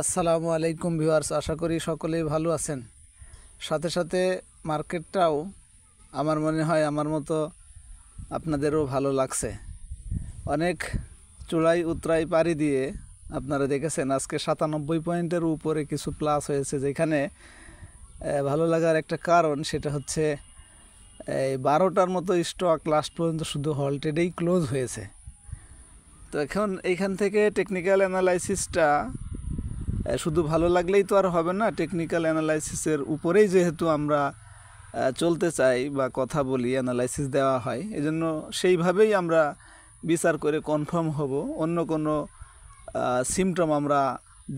আসসালামু আলাইকুম ভিউয়ার্স, আশা করি সকলেই ভালো আছেন। সাথে সাথে মার্কেটটাও আমার মনে হয় আমার মতো আপনাদেরও ভালো লাগছে। অনেক চূড়াই উতরাই পাড়ি দিয়ে আপনারা দেখেছেন আজকে 97 পয়েন্টের উপরে কিছু প্লাস হয়েছে। যেখানে ভালো লাগার একটা কারণ সেটা হচ্ছে এই 12টার মতো স্টক লাস্ট পর্যন্ত শুধু হল্টেডেই ক্লোজ হয়েছে। তো এখন এইখান থেকে টেকনিক্যাল অ্যানালাইসিসটা শুধু ভালো লাগলেই তো আর হবে না। টেকনিক্যাল অ্যানালাইসিসের উপরেই যেহেতু আমরা চলতে চাই বা কথা বলি, অ্যানালাইসিস দেওয়া হয়, এজন্য সেইভাবেই আমরা বিচার করে কনফার্ম হব। অন্য কোনো সিমটম আমরা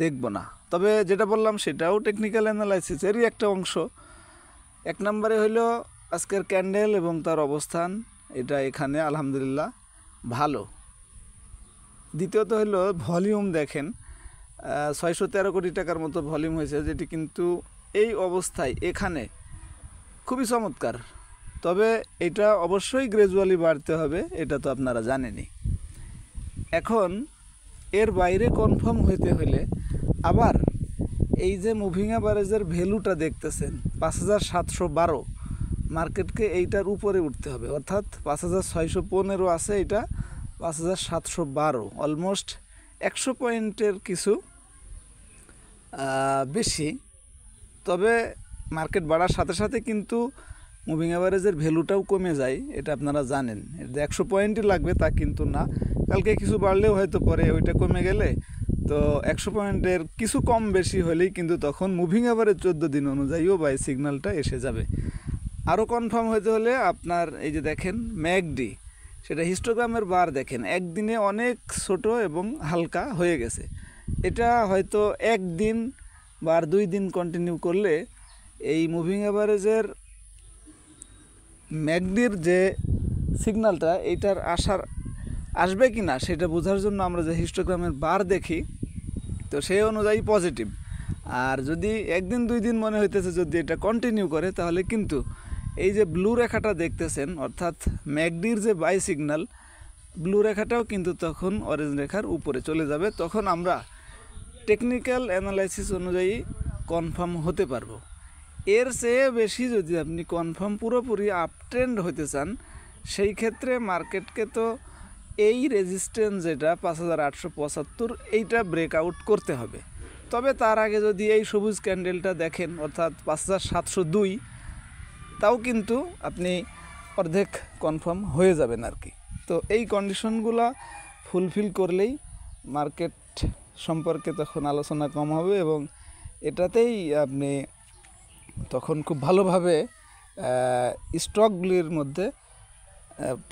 দেখব না। তবে যেটা বললাম সেটাও টেকনিক্যাল অ্যানালাইসিসেরই একটা অংশ। এক নম্বরে হইল আজকের ক্যান্ডেল এবং তার অবস্থান, এটা এখানে আলহামদুলিল্লাহ ভালো। দ্বিতীয়ত হলো ভলিউম, দেখেন 613 কোটি টাকার মতো ভলিউম হয়েছে, যেটি কিন্তু এই অবস্থায় এখানে খুবই চমৎকার। তবে এটা অবশ্যই গ্র্যাজুয়ালি বাড়তে হবে, এটা তো আপনারা জানেনই। এখন এর বাইরে কনফার্ম হইতে হলে আবার এই যে মুভিং অ্যাভারেজের ভ্যালুটা দেখতেছেন 5712, মার্কেটকে এইটার উপরে উঠতে হবে, অর্থাৎ 5615 আছে, এটা 5712, অলমোস্ট 100 পয়েন্টের কিছু বেশি। তবে মার্কেট বাড়ার সাথে সাথে কিন্তু মুভিং অ্যাভারেজের ভ্যালুটাও কমে যায়, এটা আপনারা জানেন। এটা 100 পয়েন্টই লাগবে তা কিন্তু না, কালকে কিছু বাড়লেও হয়তো পরে ওইটা কমে গেলে তো 100 পয়েন্টের কিছু কম বেশি হলেই কিন্তু তখন মুভিং অ্যাভারেজ 14 দিন অনুযায়ীও বাই সিগন্যালটা এসে যাবে। আরও কনফার্ম হতে হলে আপনার এই যে দেখেন ম্যাকডি, সেটা হিস্টোগ্রামের বার দেখেন, একদিনে অনেক ছোট এবং হালকা হয়ে গেছে। এটা হয়তো একদিন বা আর 2 দিন কন্টিনিউ করলে এই মুভিং অ্যাভারেজের ম্যাকডির যে সিগন্যালটা এইটার আসবে কি না সেটা বোঝার জন্য আমরা যে হিস্টোগ্রামের বার দেখি, তো সেই অনুযায়ী পজিটিভ। আর যদি একদিন 2 দিন মনে হইতেছে যদি এটা কন্টিনিউ করে, তাহলে কিন্তু এই যে ব্লু রেখাটা দেখতেছেন, অর্থাৎ ম্যাকডির যে বাই সিগন্যাল, ব্লু রেখাটাও কিন্তু তখন অরেঞ্জ রেখার উপরে চলে যাবে। তখন আমরা টেকনিক্যাল অ্যানালাইসিস অনুযায়ী কনফার্ম হতে পারবো। এর চেয়ে বেশি যদি আপনি কনফার্ম পুরোপুরি আপট্রেন্ড হতে চান, সেই ক্ষেত্রে মার্কেটকে তো এই রেজিস্ট্যান্স যেটা 5875, এইটা ব্রেকআউট করতে হবে। তবে তার আগে যদি এই সবুজ ক্যান্ডেলটা দেখেন, অর্থাৎ 5702, তাও কিন্তু আপনি অর্ধেক কনফার্ম হয়ে যাবেন আর কি। তো এই কন্ডিশনগুলো ফুলফিল করলেই মার্কেট সম্পর্কে তখন আলোচনা কম হবে এবং এটাতেই আপনি তখন খুব ভালোভাবে স্টকগুলির মধ্যে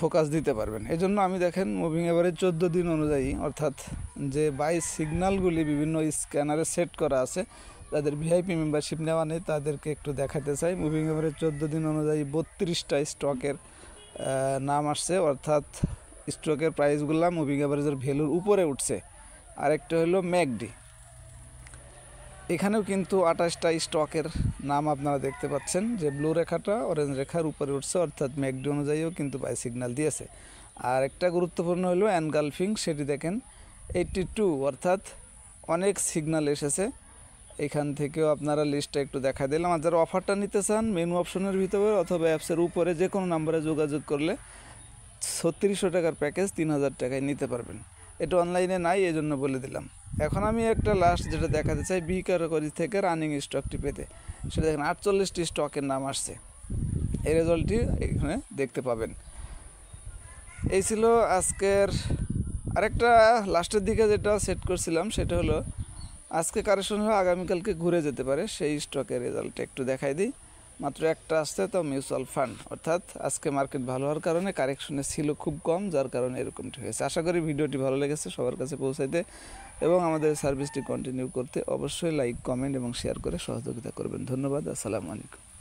ফোকাস দিতে পারবেন। এই জন্য আমি দেখেন মুভিং অ্যাভারেজ 14 দিন অনুযায়ী, অর্থাৎ যে বাই সিগন্যালগুলি বিভিন্ন স্ক্যানারে সেট করা আছে, যাদের ভিআইপি মেম্বারশিপ নেওয়া নেই তাদেরকে একটু দেখাতে চাই। মুভিং অ্যাভারেজ 14 দিন অনুযায়ী 32টা স্টকের নাম আসছে, অর্থাৎ স্টকের প্রাইসগুলো মুভিং অ্যাভারেজের ভ্যালুর উপরে উঠছে। আরেকটা হলো ম্যাকডি, এখানেও কিন্তু 28টা স্টকের নাম আপনারা দেখতে পাচ্ছেন, যে ব্লু রেখাটা অরেঞ্জ রেখার উপরে উঠছে, অর্থাৎ ম্যাকডি অনুযায়ীও কিন্তু বাই সিগন্যাল দিয়েছে। আর একটা গুরুত্বপূর্ণ হলো এনগালফিং, সেটি দেখেন 82, অর্থাৎ অনেক সিগন্যাল এসেছে। এখান থেকেও আপনারা লিস্টটা একটু দেখা দিলাম। আর যারা অফারটা নিতে চান, মেনু অপশনের ভিতরে অথবা অ্যাপসের উপরে যে কোনো নাম্বারে যোগাযোগ করলে 3600 টাকার প্যাকেজ 3000 টাকায় নিতে পারবেন। এটা অনলাইনে নাই, এই জন্য বলে দিলাম। এখন আমি একটা লাস্ট যেটা দেখাতে চাই, বি ক্যাটাগরি থেকে রানিং স্টকটি পেতে, সেটা দেখেন 48টি স্টকের নাম আসছে। এই রেজাল্টটি এখানে দেখতে পাবেন। এই ছিল আজকের। আরেকটা লাস্টের দিকে যেটা সেট করছিলাম সেটা হলো আজকে কারেকশন হয়ে আগামীকালকে ঘুরে যেতে পারে, সেই স্টকের রেজাল্টটা একটু দেখাই দিই। মাত্র একটা আসছে, তো মিউচুয়াল ফান্ড, অর্থাৎ আজকে মার্কেট ভালো হওয়ার কারণে কারেকশনে ছিল খুব কম, যার কারণে এরকমটি হয়েছে। আশা করি ভিডিওটি ভালো লেগেছে, সবার কাছে পৌঁছাইতে এবং আমাদের সার্ভিসটি কন্টিনিউ করতে অবশ্যই লাইক, কমেন্ট এবং শেয়ার করে সহযোগিতা করবেন। ধন্যবাদ। আসসালামু আলাইকুম।